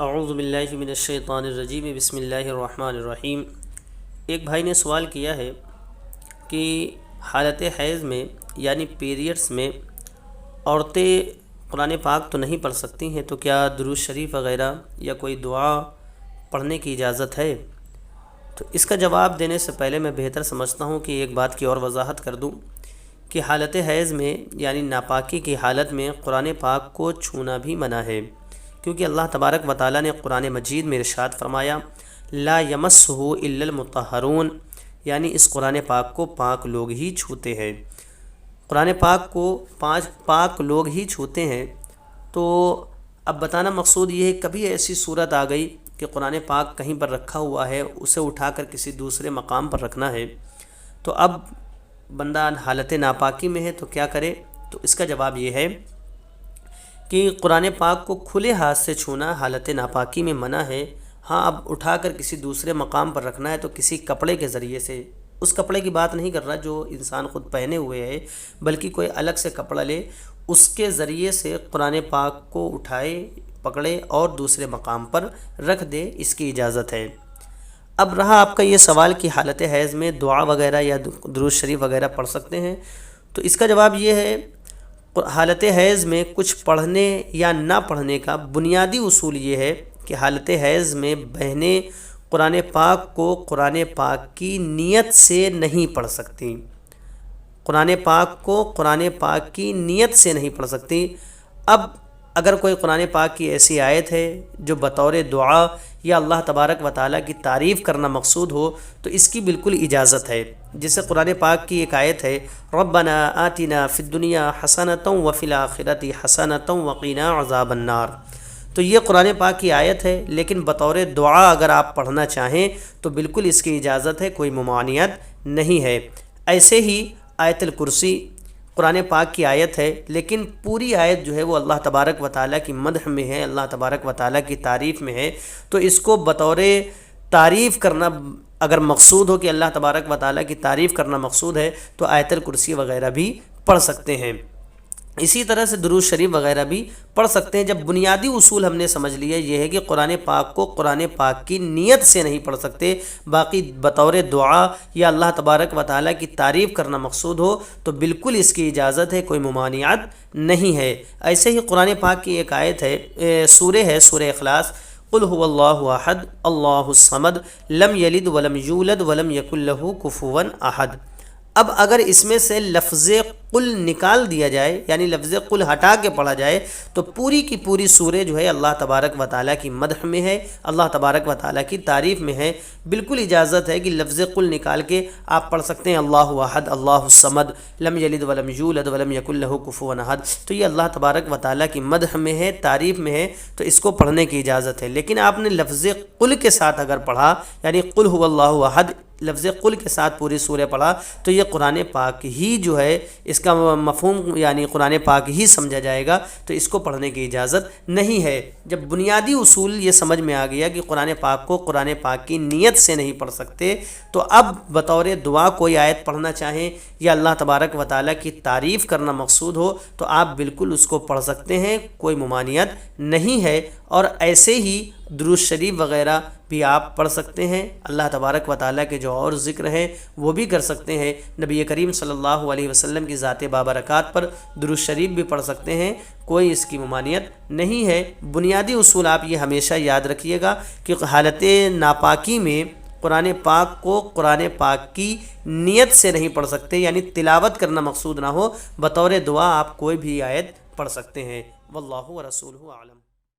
اعوذ باللہ من الشیطان الرجیم بسم اللہ الرحمن الرحیم۔ ایک بھائی نے سوال کیا ہے کہ حالت حیض میں یعنی پیریڈز میں عورتیں قرآن پاک تو نہیں پڑھ سکتی ہیں، تو کیا درود شریف وغیرہ یا کوئی دعا پڑھنے کی اجازت ہے؟ تو اس کا جواب دینے سے پہلے میں بہتر سمجھتا ہوں کہ ایک بات کی اور وضاحت کر دوں کہ حالت حیض میں یعنی ناپاکی کی حالت میں قرآن پاک کو چھونا بھی منع ہے، کیونکہ اللہ تبارک و تعالیٰ نے قرآن مجید میں ارشاد فرمایا لا یمسہ الا المطہرون، یعنی اس قرآن پاک کو پاک لوگ ہی چھوتے ہیں۔ قرآن پاک کو پاک لوگ ہی چھوتے ہیں، تو اب بتانا مقصود یہ ہے کبھی ایسی صورت آ گئی کہ قرآن پاک کہیں پر رکھا ہوا ہے، اسے اٹھا کر کسی دوسرے مقام پر رکھنا ہے، تو اب بندہ حالت ناپاکی میں ہے تو کیا کرے؟ تو اس کا جواب یہ ہے کہ قرآن پاک کو کھلے ہاتھ سے چھونا حالت ناپاکی میں منع ہے۔ ہاں، اب اٹھا کر کسی دوسرے مقام پر رکھنا ہے تو کسی کپڑے کے ذریعے سے، اس کپڑے کی بات نہیں کر رہا جو انسان خود پہنے ہوئے ہے، بلکہ کوئی الگ سے کپڑا لے، اس کے ذریعے سے قرآن پاک کو اٹھائے، پکڑے اور دوسرے مقام پر رکھ دے، اس کی اجازت ہے۔ اب رہا آپ کا یہ سوال کہ حالت حیض میں دعا وغیرہ یا درود شریف وغیرہ پڑھ سکتے ہیں، تو اس کا جواب یہ ہے حالت حیض میں کچھ پڑھنے یا نہ پڑھنے کا بنیادی اصول یہ ہے کہ حالت حیض میں بہنیں قرآن پاک کو قرآن پاک کی نیت سے نہیں پڑھ سکتی، قرآن پاک کو قرآن پاک کی نیت سے نہیں پڑھ سکتی۔ اب اگر کوئی قرآن پاک کی ایسی آیت ہے جو بطور دعا یا اللہ تبارک و تعالیٰ کی تعریف کرنا مقصود ہو تو اس کی بالکل اجازت ہے، جیسے قرآن پاک کی ایک آیت ہے ربنا آتنا فی الدنیا حسنۃ وفی الآخرۃ حسنۃ وقنا عذاب النار، تو یہ قرآن پاک کی آیت ہے، لیکن بطور دعا اگر آپ پڑھنا چاہیں تو بالکل اس کی اجازت ہے، کوئی ممانعت نہیں ہے۔ ایسے ہی آیت الکرسی قرآن پاک کی آیت ہے، لیکن پوری آیت جو ہے وہ اللہ تبارک و تعالیٰ کی مدح میں ہے، اللہ تبارک و تعالیٰ کی تعریف میں ہے، تو اس کو بطور تعریف کرنا اگر مقصود ہو کہ اللہ تبارک و تعالیٰ کی تعریف کرنا مقصود ہے تو آیت الکرسی وغیرہ بھی پڑھ سکتے ہیں۔ اسی طرح سے درود شریف وغیرہ بھی پڑھ سکتے ہیں۔ جب بنیادی اصول ہم نے سمجھ لیا یہ ہے کہ قرآن پاک کو قرآن پاک کی نیت سے نہیں پڑھ سکتے، باقی بطور دعا یا اللہ تبارک و تعالیٰ کی تعریف کرنا مقصود ہو تو بالکل اس کی اجازت ہے، کوئی ممانعت نہیں ہے۔ ایسے ہی قرآن پاک کی ایک آیت ہے، سورہ ہے، سورہ اخلاص، قل هو اللہ احد اللہ الصمد لم یلد ولم یولد ولم یکن لہ کفوا احد۔ اب اگر اس میں سے لفظ قل نکال دیا جائے، یعنی لفظ قل ہٹا کے پڑھا جائے، تو پوری کی پوری سورہ جو ہے اللہ تبارک و تعالیٰ کی مدح میں ہے، اللہ تبارک و تعالیٰ کی تعریف میں ہے۔ بالکل اجازت ہے کہ لفظ قل نکال کے آپ پڑھ سکتے ہیں اللہ احد اللہ الصمد لم یلد ولم یولد ولم یکن لہ کفوا احد، تو یہ اللہ تبارک و تعالیٰ کی مدح میں ہے، تعریف میں ہے، تو اس کو پڑھنے کی اجازت ہے۔ لیکن آپ نے لفظ قل کے ساتھ اگر پڑھا، یعنی قل هو اللہ احد لفظ قل کے ساتھ پوری سورہ پڑھا، تو یہ قرآن پاک ہی جو ہے اس کا مفہوم یعنی قرآن پاک ہی سمجھا جائے گا، تو اس کو پڑھنے کی اجازت نہیں ہے۔ جب بنیادی اصول یہ سمجھ میں آ گیا کہ قرآن پاک کو قرآن پاک کی نیت سے نہیں پڑھ سکتے، تو اب بطور دعا کوئی آیت پڑھنا چاہیں یا اللہ تبارک و تعالیٰ کی تعریف کرنا مقصود ہو تو آپ بالکل اس کو پڑھ سکتے ہیں، کوئی ممانعت نہیں ہے۔ اور ایسے ہی درود شریف وغیرہ بھی آپ پڑھ سکتے ہیں، اللہ تبارک و تعالیٰ کے جو اور ذکر ہیں وہ بھی کر سکتے ہیں، نبی کریم صلی اللہ علیہ وسلم کی ذات بابرکات پر درود شریف بھی پڑھ سکتے ہیں، کوئی اس کی ممانعت نہیں ہے۔ بنیادی اصول آپ یہ ہمیشہ یاد رکھیے گا کہ حالت ناپاکی میں قرآن پاک کو قرآن پاک کی نیت سے نہیں پڑھ سکتے، یعنی تلاوت کرنا مقصود نہ ہو، بطور دعا آپ کوئی بھی آیت پڑھ سکتے ہیں۔ واللہ ورسولہ اعلم۔